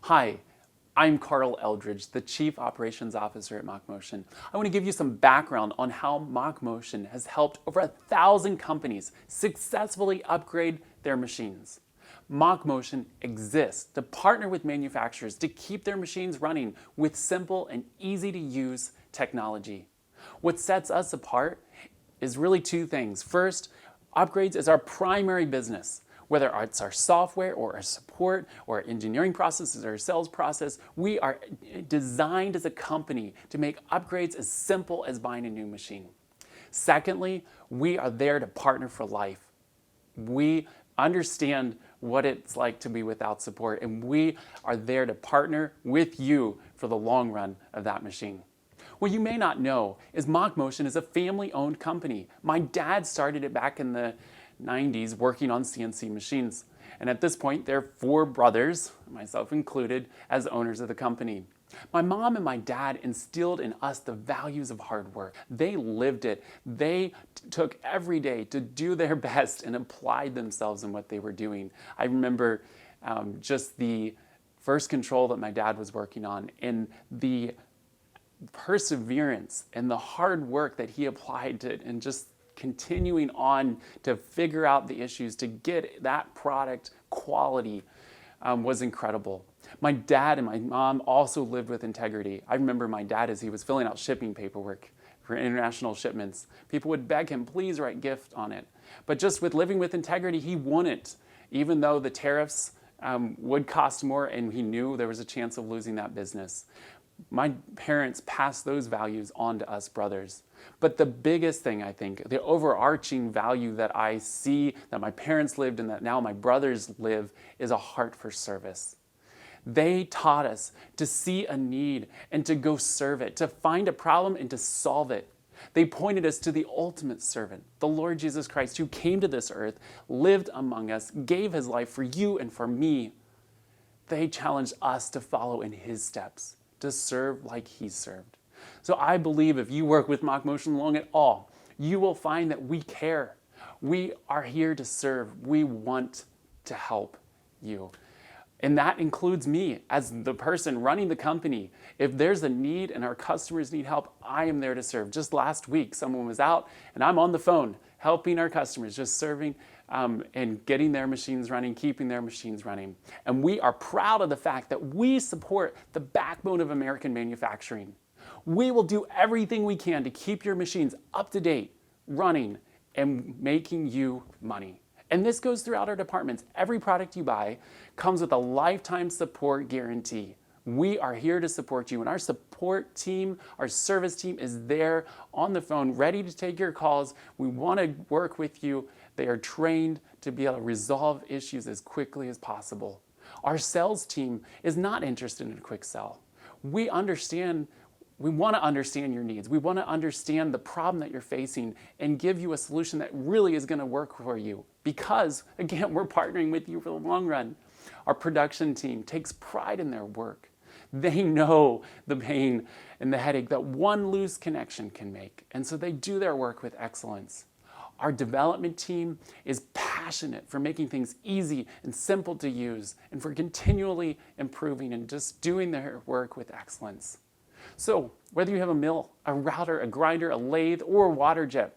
Hi, I'm Carl Eldredge, the Chief Operations Officer at MachMotion. I want to give you some background on how MachMotion has helped over 1,000 companies successfully upgrade their machines. MachMotion exists to partner with manufacturers to keep their machines running with simple and easy to use technology. What sets us apart is really two things. First, upgrades is our primary business. Whether it's our software or our support or our engineering processes or our sales process, we are designed as a company to make upgrades as simple as buying a new machine. Secondly, we are there to partner for life. We understand what it's like to be without support, and we are there to partner with you for the long run of that machine. What you may not know is MachMotion is a family-owned company. My dad started it back in the 90s working on CNC machines. And at this point, there are 4 brothers, myself included, as owners of the company. My mom and my dad instilled in us the values of hard work. They lived it. They took every day to do their best and applied themselves in what they were doing. I remember just the first control that my dad was working on and the perseverance and the hard work that he applied to it, and just continuing on to figure out the issues to get that product quality was incredible. My dad and my mom also lived with integrity. I remember my dad, as he was filling out shipping paperwork for international shipments, people would beg him, please write gift on it. But just with living with integrity, he wouldn't, even though the tariffs would cost more and he knew there was a chance of losing that business. My parents passed those values on to us brothers. But the biggest thing, I think, the overarching value that I see that my parents lived and that now my brothers live, is a heart for service. They taught us to see a need and to go serve it, to find a problem and to solve it. They pointed us to the ultimate servant, the Lord Jesus Christ, who came to this earth, lived among us, gave his life for you and for me. They challenged us to follow in his steps, to serve like he served. So I believe if you work with MachMotion long at all, you will find that we care. We are here to serve. We want to help you. And that includes me as the person running the company. If there's a need and our customers need help, I am there to serve. Just last week, someone was out and I'm on the phone helping our customers, just serving and getting their machines running, keeping their machines running. And we are proud of the fact that we support the backbone of American manufacturing. We will do everything we can to keep your machines up to date, running, and making you money. And this goes throughout our departments. Every product you buy comes with a lifetime support guarantee. We are here to support you, and our support team, our service team is there on the phone, ready to take your calls. We want to work with you. They are trained to be able to resolve issues as quickly as possible. Our sales team is not interested in a quick sell. We want to understand your needs. We want to understand the problem that you're facing and give you a solution that really is going to work for you. Because, again, we're partnering with you for the long run. Our production team takes pride in their work. They know the pain and the headache that one loose connection can make. And so they do their work with excellence. Our development team is passionate for making things easy and simple to use and for continually improving and just doing their work with excellence. So whether you have a mill, a router, a grinder, a lathe, or a water jet,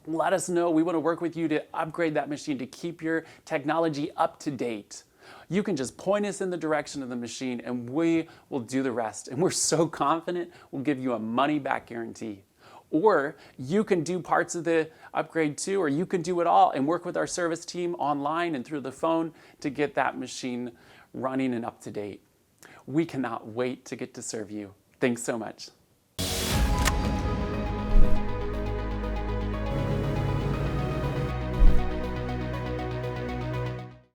let us know. We want to work with you to upgrade that machine to keep your technology up to date. You can just point us in the direction of the machine and we will do the rest. And we're so confident we'll give you a money-back guarantee. Or you can do parts of the upgrade too, or you can do it all and work with our service team online and through the phone to get that machine running and up to date. We cannot wait to get to serve you. Thanks so much.